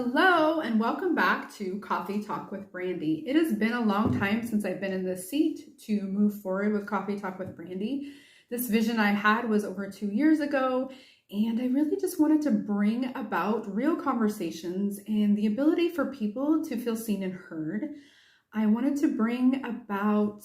Hello and welcome back to Coffee Talk with Brandy. It has been a long time since I've been in this seat to move forward with Coffee Talk with Brandy. This vision I had was over 2 years ago, and I really just wanted to bring about real conversations and the ability for people to feel seen and heard. I wanted to bring about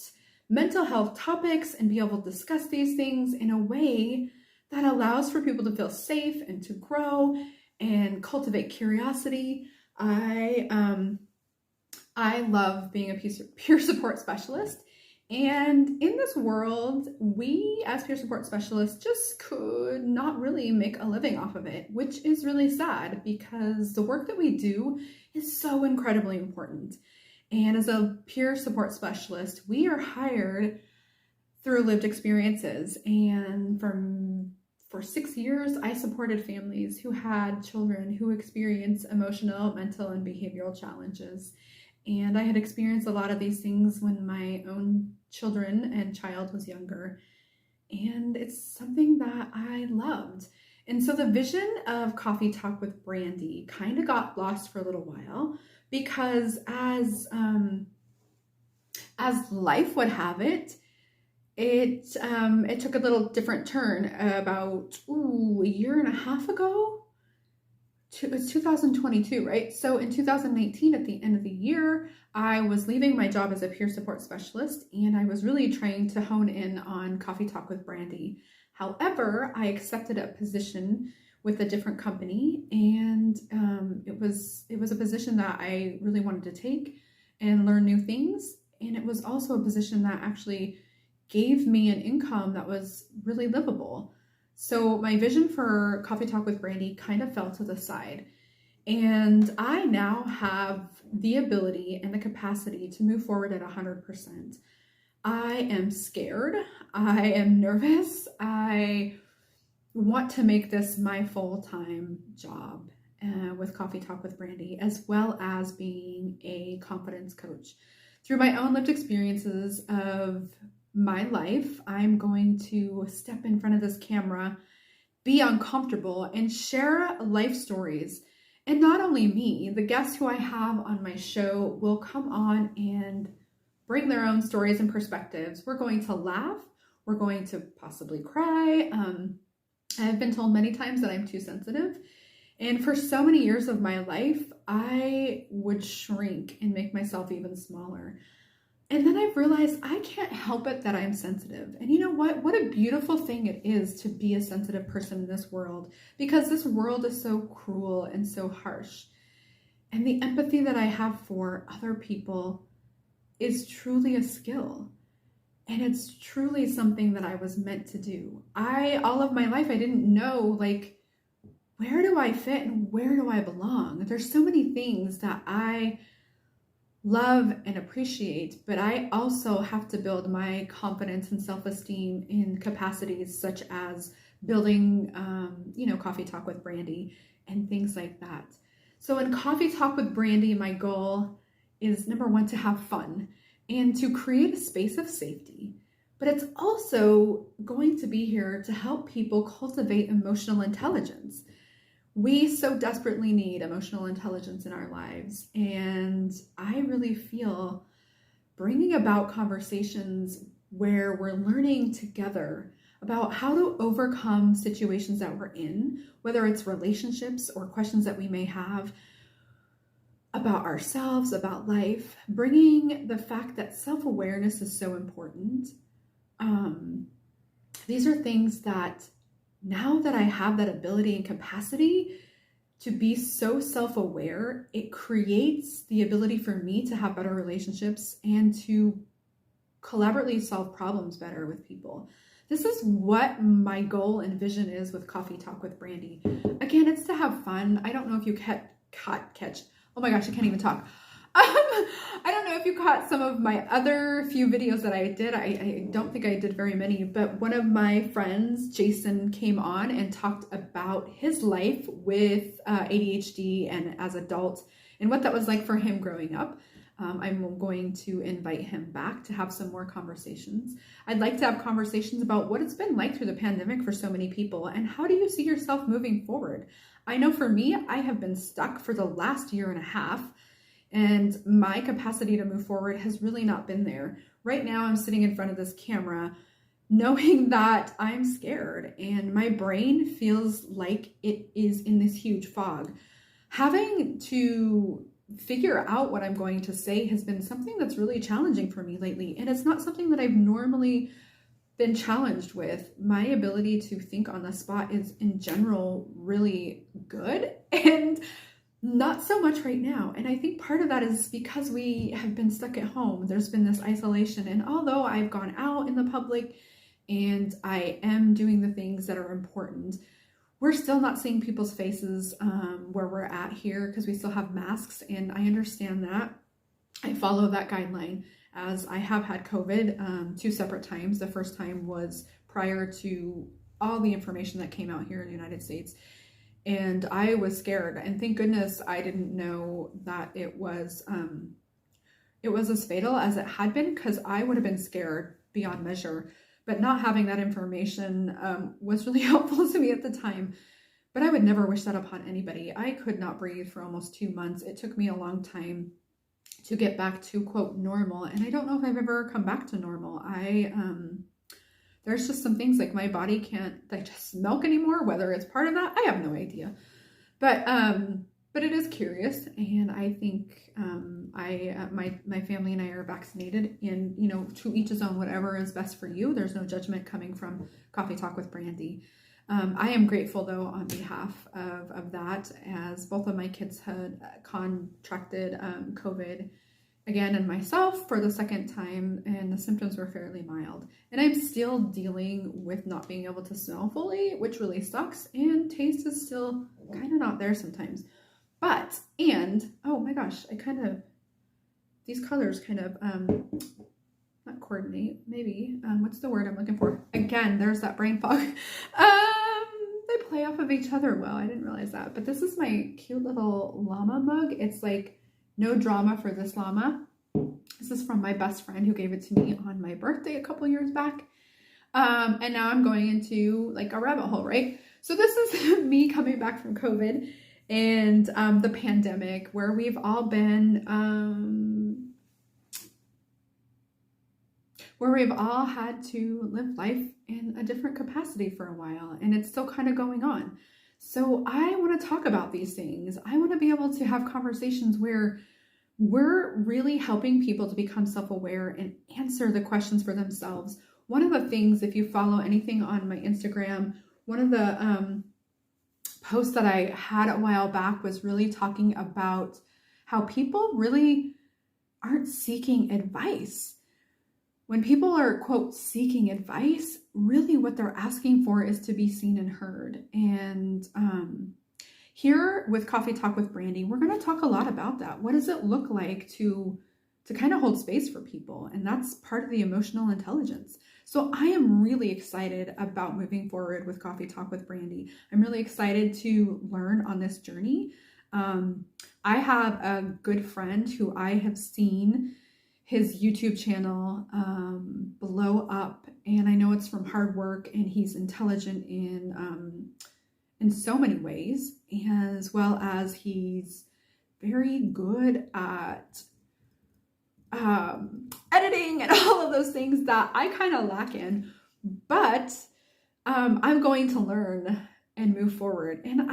mental health topics and be able to discuss these things in a way that allows for people to feel safe and to grow and cultivate curiosity. I love being a peer support specialist. And in this world, we as peer support specialists just could not really make a living off of it, which is really sad because the work that we do is so incredibly important. And as a peer support specialist, we are hired through lived experiences. And for 6 years, I supported families who had children who experienced emotional, mental, and behavioral challenges. And I had experienced a lot of these things when my own children and child was younger. And it's something that I loved. And so the vision of Coffee Talk with Brandy kind of got lost for a little while because as life would have it, it took a little different turn about a year and a half ago. It was 2022, right? So in 2019, at the end of the year, I was leaving my job as a peer support specialist, and I was really trying to hone in on Coffee Talk with Brandy. However, I accepted a position with a different company, and it was a position that I really wanted to take and learn new things. And it was also a position that actually gave me an income that was really livable. So my vision for Coffee Talk with Brandy kind of fell to the side. And I now have the ability and the capacity to move forward at 100%. I am scared. I am nervous. I want to make this my full-time job with Coffee Talk with Brandy, as well as being a confidence coach. Through my own lived experiences of my life, I'm going to step in front of this camera, be uncomfortable, and share life stories. And not only me, the guests who I have on my show will come on and bring their own stories and perspectives. We're going to laugh. We're going to possibly cry. I've been told many times that I'm too sensitive. And for so many years of my life, I would shrink and make myself even smaller. And then I've realized I can't help it that I'm sensitive. And you know what? What a beautiful thing it is to be a sensitive person in this world, because this world is so cruel and so harsh. And the empathy that I have for other people is truly a skill. And it's truly something that I was meant to do. All of my life, I didn't know, where do I fit and where do I belong? There's so many things that I love and appreciate, but I also have to build my confidence and self-esteem in capacities such as building, Coffee Talk with Brandy and things like that. So in Coffee Talk with Brandy, my goal is, number one, to have fun and to create a space of safety. But it's also going to be here to help people cultivate emotional intelligence. We so desperately need emotional intelligence in our lives. And I really feel bringing about conversations where we're learning together about how to overcome situations that we're in, whether it's relationships or questions that we may have about ourselves, about life, bringing the fact that self-awareness is so important. These are things that now that I have that ability and capacity to be so self-aware, it creates the ability for me to have better relationships and to collaboratively solve problems better with people. This is what my goal and vision is with Coffee Talk with Brandy. Again, it's to have fun. I don't know if you catch. Oh my gosh, I can't even talk. I don't know if you caught some of my other few videos that I did. I don't think I did very many, but one of my friends, Jason, came on and talked about his life with ADHD and as adult and what that was like for him growing up. I'm going to invite him back to have some more conversations. I'd like to have conversations about what it's been like through the pandemic for so many people and how do you see yourself moving forward. I know for me, I have been stuck for the last year and a half, and my capacity to move forward has really not been there. Right now, I'm sitting in front of this camera knowing that I'm scared and my brain feels like it is in this huge fog. Having to figure out what I'm going to say has been something that's really challenging for me lately. And it's not something that I've normally been challenged with. My ability to think on the spot is in general really good and not so much right now. And I think part of that is because we have been stuck at home. There's been this isolation. And although I've gone out in the public and I am doing the things that are important, we're still not seeing people's faces where we're at here because we still have masks. And I understand that. I follow that guideline, as I have had COVID 2 separate times. The first time was prior to all the information that came out here in the United States. And I was scared. And thank goodness I didn't know that it was as fatal as it had been, because I would have been scared beyond measure. But not having that information was really helpful to me at the time. But I would never wish that upon anybody. I could not breathe for almost 2 months. It took me a long time to get back to, quote, normal. And I don't know if I've ever come back to normal. There's just some things like my body can't digest milk anymore. Whether it's part of that, I have no idea. But it is curious, and I think my family and I are vaccinated, and to each his own. Whatever is best for you. There's no judgment coming from Coffee Talk with Brandy. I am grateful though on behalf of that, as both of my kids had contracted COVID again, and myself for the second time, and the symptoms were fairly mild. And I'm still dealing with not being able to smell fully, which really sucks, and taste is still kind of not there sometimes. Oh my gosh, these colors kind of, not coordinate, maybe, what's the word I'm looking for? Again, there's that brain fog. They play off of each other well. I didn't realize that. But this is my cute little llama mug. It's like no drama for this llama. This is from my best friend who gave it to me on my birthday a couple years back. And now I'm going into like a rabbit hole, right? So this is me coming back from COVID and the pandemic, where we've all been, where we've all had to live life in a different capacity for a while, and it's still kind of going on. So I want to talk about these things. I want to be able to have conversations where we're really helping people to become self-aware and answer the questions for themselves. One of the things, if you follow anything on my Instagram, one of the posts that I had a while back was really talking about how people really aren't seeking advice. When people are, quote, seeking advice, really what they're asking for is to be seen and heard. And here with Coffee Talk with Brandy, we're going to talk a lot about that. What does it look like to kind of hold space for people? And that's part of the emotional intelligence. So I am really excited about moving forward with Coffee Talk with Brandy. I'm really excited to learn on this journey. I have a good friend who I have seen his YouTube channel blow up, and I know it's from hard work, and he's intelligent in so many ways, as well as he's very good at editing and all of those things that I kind of lack in. But I'm going to learn and move forward. And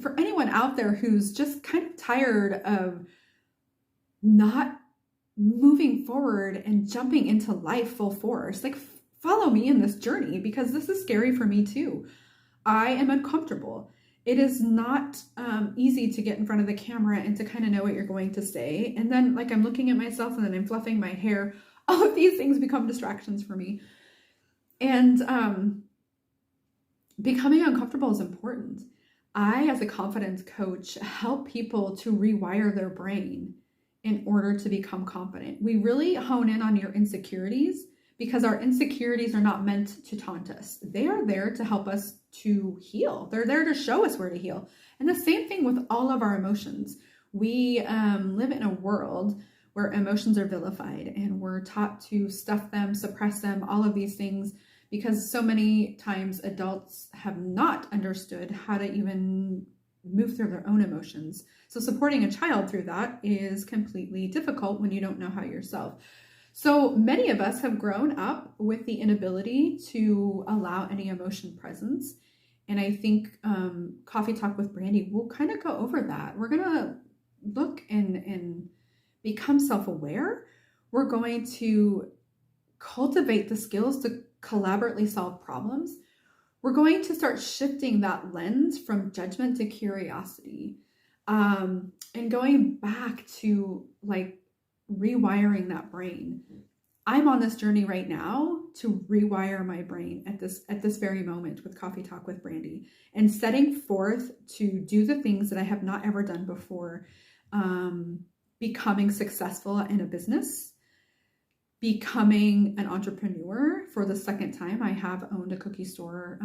for anyone out there who's just kind of tired of not moving forward and jumping into life full force, like, follow me in this journey, because this is scary for me too. I am uncomfortable. It is not easy to get in front of the camera and to kind of know what you're going to say. And then, like, I'm looking at myself and then I'm fluffing my hair. All of these things become distractions for me. And becoming uncomfortable is important. I, as a confidence coach, help people to rewire their brain in order to become confident. We really hone in on your insecurities, because our insecurities are not meant to taunt us. They are there to help us to heal. They're there to show us where to heal. And the same thing with all of our emotions. We live in a world where emotions are vilified, and we're taught to stuff them, suppress them, all of these things, because so many times adults have not understood how to even move through their own emotions. So supporting a child through that is completely difficult when you don't know how yourself. So many of us have grown up with the inability to allow any emotion presence. And I think Coffee Talk with Brandy will kind of go over that. We're going to look and become self-aware. We're going to cultivate the skills to collaboratively solve problems. We're going to start shifting that lens from judgment to curiosity, and going back to like rewiring that brain. I'm on this journey right now to rewire my brain at this very moment with Coffee Talk with Brandy, and setting forth to do the things that I have not ever done before, becoming successful in a business, becoming an entrepreneur for the second time. I have owned a cookie store,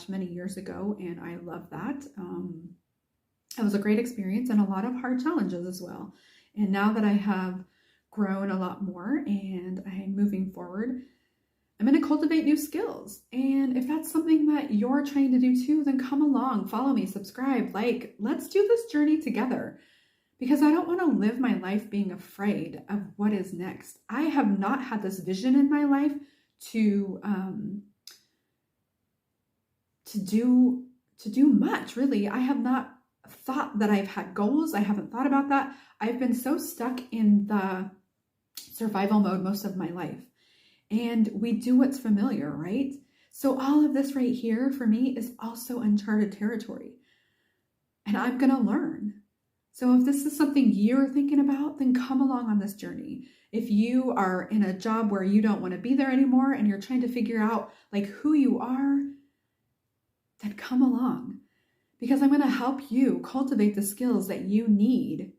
many years ago, and I love that. It was a great experience and a lot of hard challenges as well. And now that I have grown a lot more and I'm moving forward, I'm going to cultivate new skills. And if that's something that you're trying to do too, then come along, follow me, subscribe, like, let's do this journey together. Because I don't want to live my life being afraid of what is next. I have not had this vision in my life to do much, really. I have not thought that I've had goals. I haven't thought about that. I've been so stuck in the survival mode most of my life. And we do what's familiar, right? So all of this right here for me is also uncharted territory. And I'm going to learn. So if this is something you're thinking about, then come along on this journey. If you are in a job where you don't want to be there anymore and you're trying to figure out like who you are, then come along, because I'm going to help you cultivate the skills that you need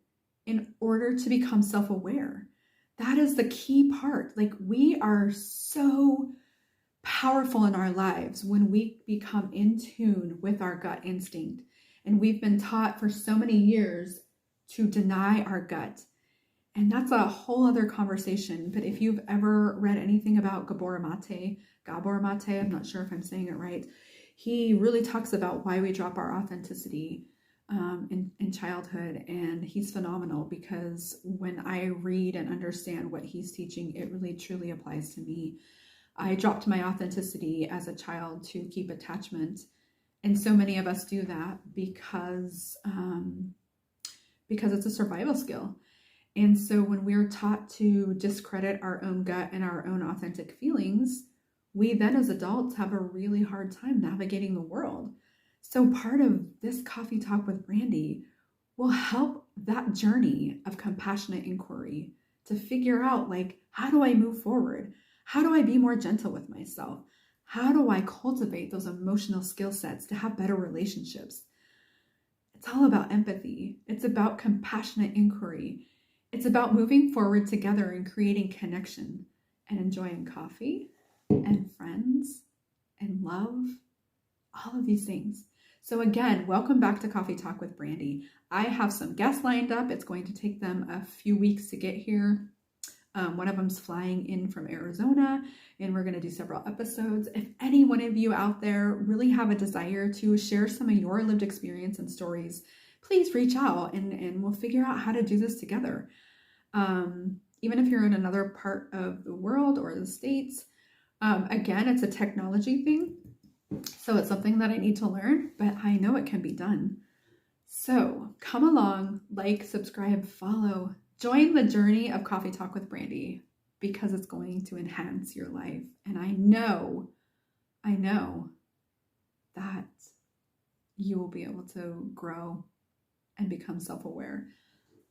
in order to become self-aware. That is the key part. Like, we are so powerful in our lives when we become in tune with our gut instinct. And we've been taught for so many years to deny our gut. And that's a whole other conversation. But if you've ever read anything about Gabor Mate, I'm not sure if I'm saying it right, he really talks about why we drop our authenticity in childhood. And he's phenomenal, because when I read and understand what he's teaching, it really truly applies to me. I dropped my authenticity as a child to keep attachment. And so many of us do that because it's a survival skill. And so when we're taught to discredit our own gut and our own authentic feelings, we then as adults have a really hard time navigating the world. So part of this Coffee Talk with Brandy will help that journey of compassionate inquiry to figure out, like, how do I move forward? How do I be more gentle with myself? How do I cultivate those emotional skill sets to have better relationships? It's all about empathy. It's about compassionate inquiry. It's about moving forward together and creating connection and enjoying coffee and friends and love, all of these things. So again, welcome back to Coffee Talk with Brandy. I have some guests lined up. It's going to take them a few weeks to get here. One of them's flying in from Arizona, and we're going to do several episodes. If any one of you out there really have a desire to share some of your lived experience and stories, please reach out and we'll figure out how to do this together. Even if you're in another part of the world or the States, again, it's a technology thing. So it's something that I need to learn, but I know it can be done. So come along, like, subscribe, follow. Join the journey of Coffee Talk with Brandy, because it's going to enhance your life. And I know that you will be able to grow and become self-aware.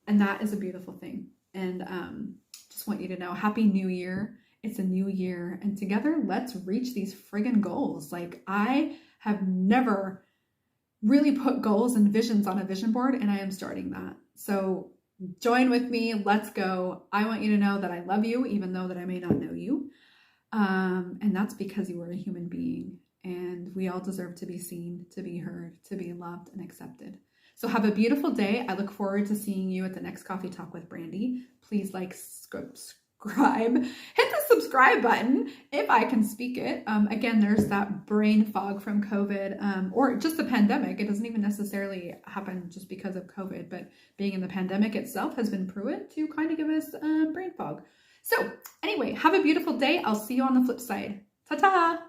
And that is a beautiful thing. And just want you to know, Happy New Year. It's a new year. And together, let's reach these friggin' goals. Like, I have never really put goals and visions on a vision board, and I am starting that. So join with me. Let's go. I want you to know that I love you, even though that I may not know you. And that's because you are a human being, and we all deserve to be seen, to be heard, to be loved and accepted. So have a beautiful day. I look forward to seeing you at the next Coffee Talk with Brandy. Please like, Hit the subscribe button if I can speak it. Again, there's that brain fog from COVID, or just the pandemic. It doesn't even necessarily happen just because of COVID, but being in the pandemic itself has been proven to kind of give us brain fog. So anyway, have a beautiful day. I'll see you on the flip side. Ta-ta!